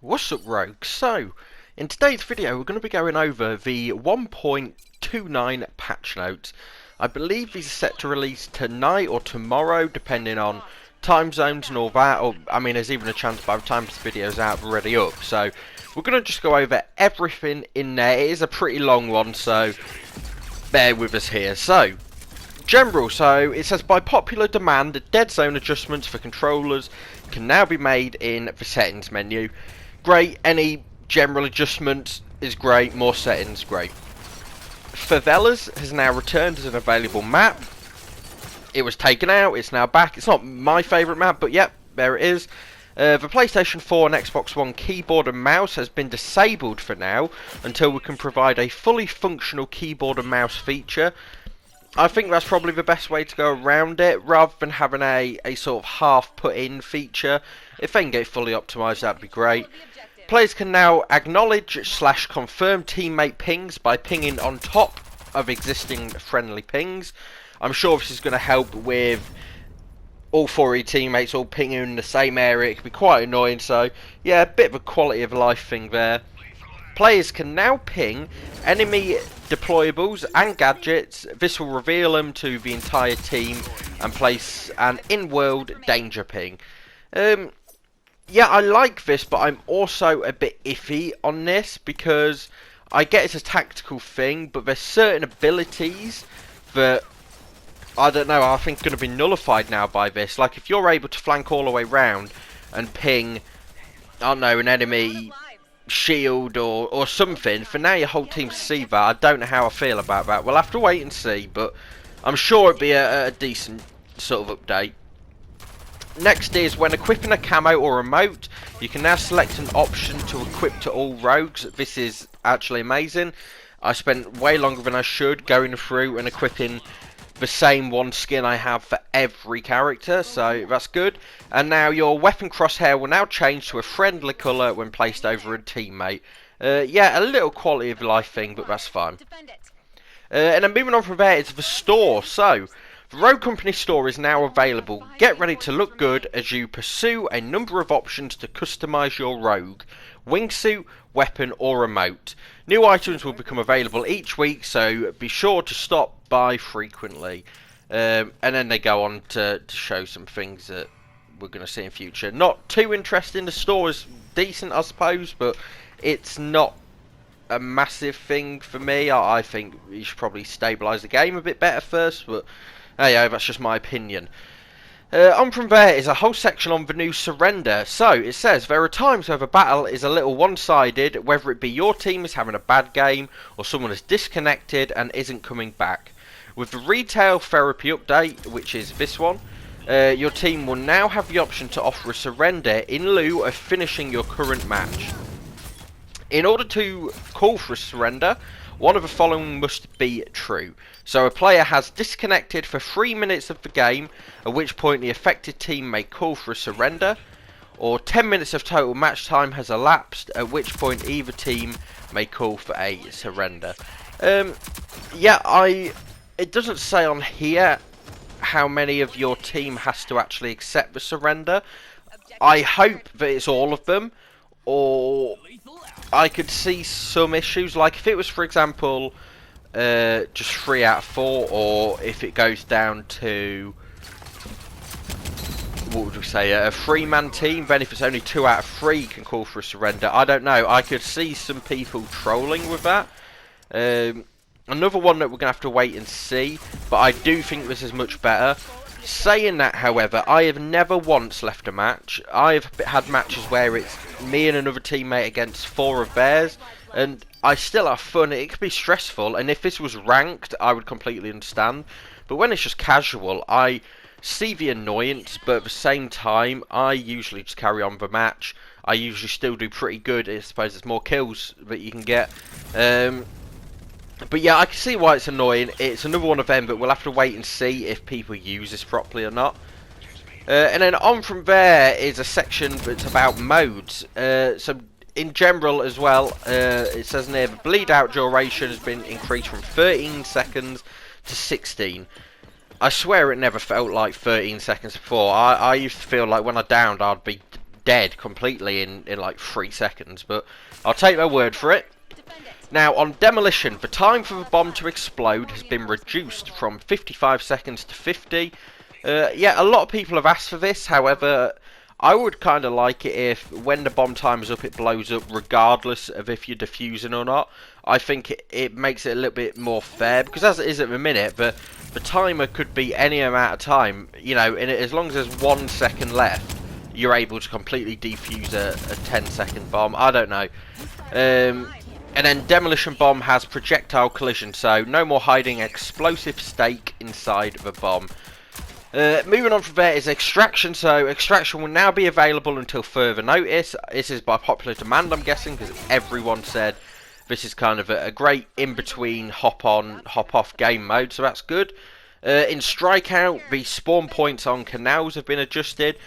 What's up, Rogue? So, in today's video we're going to be going over the 1.29 patch notes. I believe these are set to release tonight or tomorrow, depending on time zones and all that, or I mean there's even a chance by the time this video's out we're already up. So, we're going to just go over everything in there. It is a pretty long one, so bear with us here. So, general, so it says by popular demand, the dead zone adjustments for controllers can now be made in the settings menu. Great, any general adjustments is great, more settings, great. Favelas has now returned as an available map. It was taken out, it's now back. It's not my favourite map, but yep, there it is. The PlayStation 4 and Xbox One keyboard and mouse has been disabled for now, until we can provide a fully functional keyboard and mouse feature. I think that's probably the best way to go around it, rather than having a sort of half put in feature. If they can get it fully optimised, that'd be great. Players can now acknowledge / confirm teammate pings by pinging on top of existing friendly pings. I'm sure this is going to help with all 4 of your teammates all pinging in the same area. It can be quite annoying, so yeah, a bit of a quality of life thing there. Players can now ping enemy deployables and gadgets. This will reveal them to the entire team and place an in-world danger ping. Yeah, I like this, but I'm also a bit iffy on this because I get it's a tactical thing, but there's certain abilities that, I don't know, I think are going to be nullified now by this. Like if you're able to flank all the way round and ping, I don't know, an enemy shield or something, for now your whole team see that. I don't know how I feel about that. We'll have to wait and see, but I'm sure it'd be a decent sort of update. Next is when equipping a camo or emote, you can now select an option to equip to all rogues. This is actually amazing. I spent way longer than I should going through and equipping the same one skin I have for every character, so that's good. And now your weapon crosshair will now change to a friendly colour when placed over a teammate. Yeah, a little quality of life thing, but that's fine. And then moving on from there is the store. So the Rogue Company store is now available. Get ready to look good as you pursue a number of options to customise your rogue, wingsuit, weapon or emote. New items will become available each week, so be sure to stop by frequently. And then they go on to show some things that we're going to see in future. Not too interesting. The store is decent, I suppose, but it's not a massive thing for me. I think you should probably stabilise the game a bit better first, but hey, that's just my opinion. On from there is a whole section on the new surrender. So it says there are times where the battle is a little one-sided, whether it be your team is having a bad game or someone is disconnected and isn't coming back. With the retail therapy update, which is this one, your team will now have the option to offer a surrender in lieu of finishing your current match. In order to call for a surrender, one of the following must be true. So a player has disconnected for 3 minutes of the game, at which point the affected team may call for a surrender, or 10 minutes of total match time has elapsed, at which point either team may call for a surrender. Yeah, it doesn't say on here how many of your team has to actually accept the surrender. I hope that it's all of them, or I could see some issues, like if it was, for example, just 3 out of 4, or if it goes down to, what would we say, a 3-man team, then if it's only 2 out of 3 you can call for a surrender. I don't know, I could see some people trolling with that. Another one that we're going to have to wait and see, but I do think this is much better. Saying that, however, I have never once left a match. I have had matches where it's me and another teammate against 4 of theirs, and I still have fun. It can be stressful, and if this was ranked, I would completely understand. But when it's just casual, I see the annoyance, but at the same time, I usually just carry on the match. I usually still do pretty good. I suppose there's more kills that you can get. But yeah, I can see why it's annoying. It's another one of them, but we'll have to wait and see if people use this properly or not. And then on from there is a section that's about modes. So in general as well, it says near the bleed out duration has been increased from 13 seconds to 16. I swear it never felt like 13 seconds before. I used to feel like when I downed I'd be dead completely in like 3 seconds, but I'll take their word for it. Now, on demolition, the time for the bomb to explode has been reduced from 55 seconds to 50. Yeah, a lot of people have asked for this, however, I would kind of like it if, when the bomb timer's up, it blows up regardless of if you're defusing or not. I think it makes it a little bit more fair, because as it is at the minute, the timer could be any amount of time, you know, and as long as there's 1 second left, you're able to completely defuse a 10-second bomb. I don't know. And then demolition bomb has projectile collision, so no more hiding explosive stake inside the bomb. Moving on from there is extraction. So extraction will now be available until further notice. This is by popular demand, I'm guessing, because everyone said this is kind of a great in-between hop-on, hop-off game mode, so that's good. In Strikeout, the spawn points on canals have been adjusted.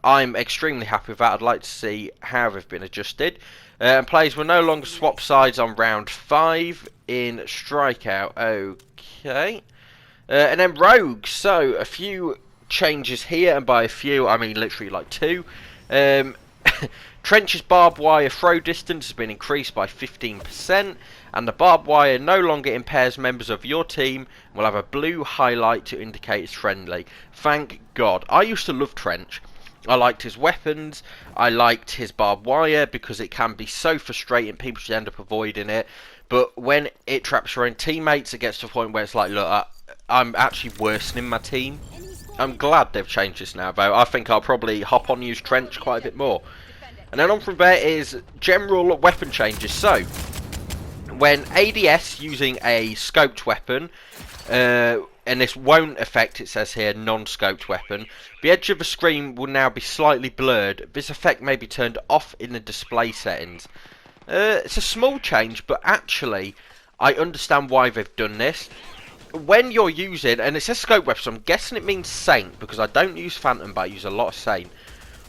I'm extremely happy with that. I'd like to see how they've been adjusted. Players will no longer swap sides on round 5 in Strikeout. Okay. And then Rogue. So, a few changes here, and by a few, I mean literally like 2. Trench's barbed wire throw distance has been increased by 15%, and the barbed wire no longer impairs members of your team and will have a blue highlight to indicate it's friendly. Thank God. I used to love Trench. I liked his weapons, I liked his barbed wire because it can be so frustrating, people should end up avoiding it. But when it traps your own teammates, it gets to a point where it's like, look, I'm actually worsening my team. I'm glad they've changed this now, though. I think I'll probably hop on and use Trench quite a bit more. And then on from there is general weapon changes. So, when ADS using a scoped weapon, and this won't affect, it says here, non-scoped weapon, the edge of the screen will now be slightly blurred. This effect may be turned off in the display settings. It's a small change, but actually, I understand why they've done this. When you're using, and it says scope weapon, so I'm guessing it means Saint, because I don't use Phantom, but I use a lot of Saint.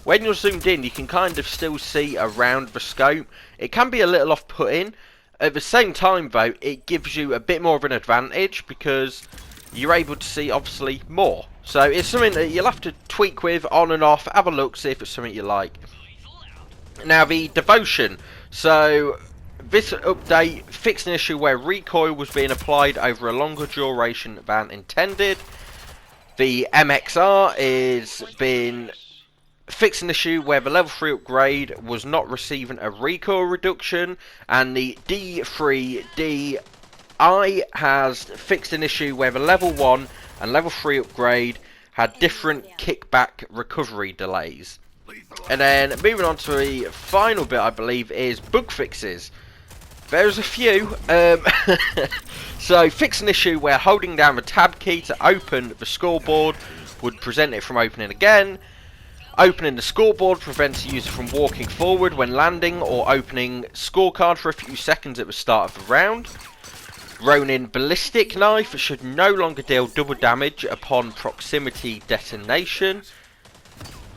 When you're zoomed in, you can kind of still see around the scope. It can be a little off-putting. At the same time, though, it gives you a bit more of an advantage, because you're able to see, obviously, more. So it's something that you'll have to tweak with, on and off, have a look, see if it's something you like. Now, the devotion. So, this update fixed an issue where recoil was being applied over a longer duration than intended. The MXR is been fixed an issue where the level 3 upgrade was not receiving a recoil reduction, and the D3DI has fixed an issue where the level 1 and level 3 upgrade had different kickback recovery delays. And then moving on to the final bit, I believe, is bug fixes. There's a few. So, fix an issue where holding down the tab key to open the scoreboard would prevent it from opening again. Opening the scoreboard prevents the user from walking forward when landing or opening scorecard for a few seconds at the start of the round. Ronin ballistic knife should no longer deal double damage upon proximity detonation.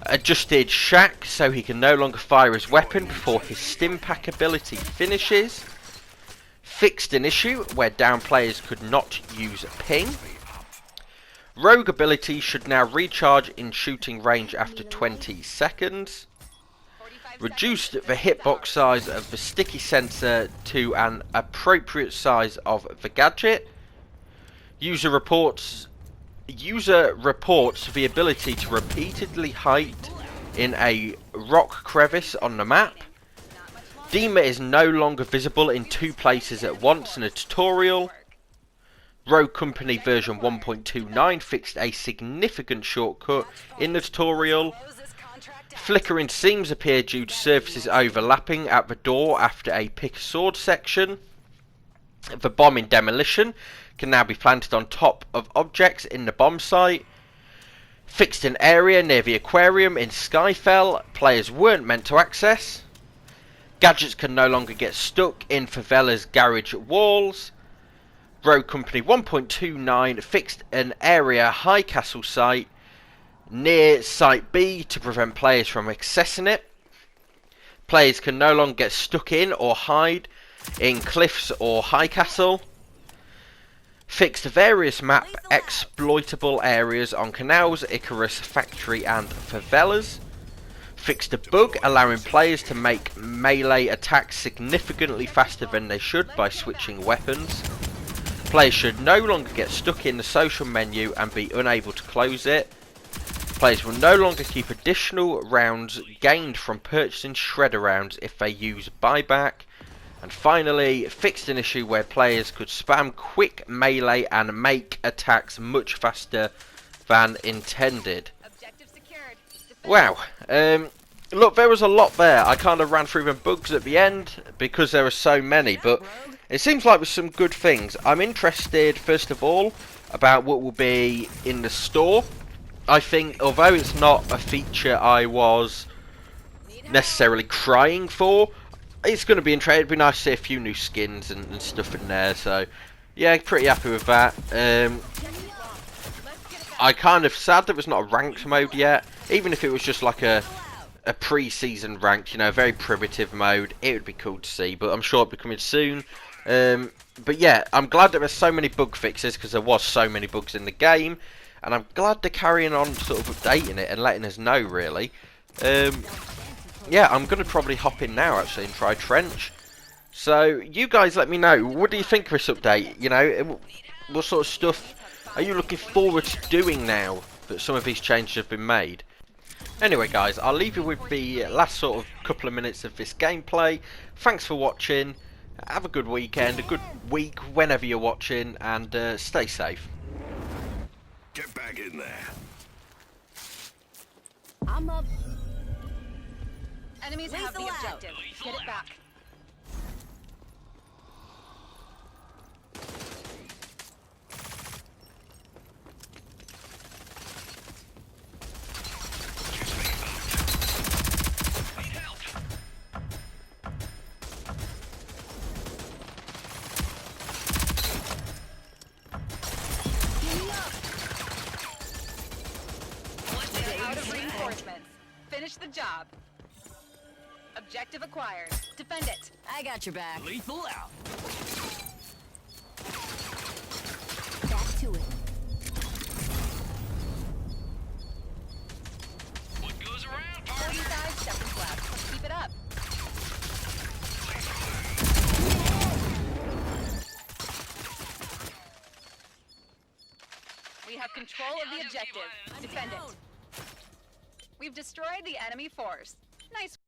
Adjusted Shack so he can no longer fire his weapon before his Stimpack ability finishes. Fixed an issue where down players could not use ping. Rogue ability should now recharge in shooting range after 20 seconds. Reduced the hitbox size of the sticky sensor to an appropriate size of the gadget. User reports the ability to repeatedly hide in a rock crevice on the map. Deema is no longer visible in 2 places at once in a tutorial. Rogue Company version 1.29 fixed a significant shortcut in the tutorial. Flickering seams appear due to surfaces overlapping at the door after a pick a sword section. The bomb in demolition can now be planted on top of objects in the bomb site. Fixed an area near the aquarium in Skyfell players weren't meant to access. Gadgets can no longer get stuck in favelas' garage walls. Rogue Company 1.29 fixed an area high castle site near Site B to prevent players from accessing it. Players can no longer get stuck in or hide in cliffs or high castle. Fixed various map exploitable areas on canals, Icarus, Factory and favelas. fixed a bug allowing players to make melee attacks significantly faster than they should by switching weapons. Players should no longer get stuck in the social menu and be unable to close it. Players will no longer keep additional rounds gained from purchasing shredder rounds if they use buyback. And finally, fixed an issue where players could spam quick melee and make attacks much faster than intended. Wow, look, there was a lot there. I kind of ran through the bugs at the end because there were so many, but it seems like there's some good things. I'm interested, first of all, about what will be in the store. I think, although it's not a feature I was necessarily crying for, it's going to be interesting. It'd be nice to see a few new skins and stuff in there, so yeah, pretty happy with that. I kind of sad that there's not a ranked mode yet. Even if it was just like a pre-season ranked, you know, very primitive mode, it would be cool to see, but I'm sure it'll be coming soon. But yeah, I'm glad that there's so many bug fixes, because there was so many bugs in the game, and I'm glad they're carrying on sort of updating it and letting us know, really. Yeah, I'm going to probably hop in now, actually, and try Trench. So, you guys let me know, what do you think of this update? You know, what sort of stuff are you looking forward to doing now that some of these changes have been made? Anyway, guys, I'll leave you with the last sort of couple of minutes of this gameplay. Thanks for watching. Have a good weekend, a good week whenever you're watching, and stay safe. Get back in there. I'm up. Enemies have the objective. Get it back. Out of reinforcements. Finish the job. Objective acquired. Defend it. I got your back. Lethal out. Back to it. What goes around, party? 45 seconds left. Let's keep it up. We have control of the objective. Defend it. We've destroyed the enemy force. Nice.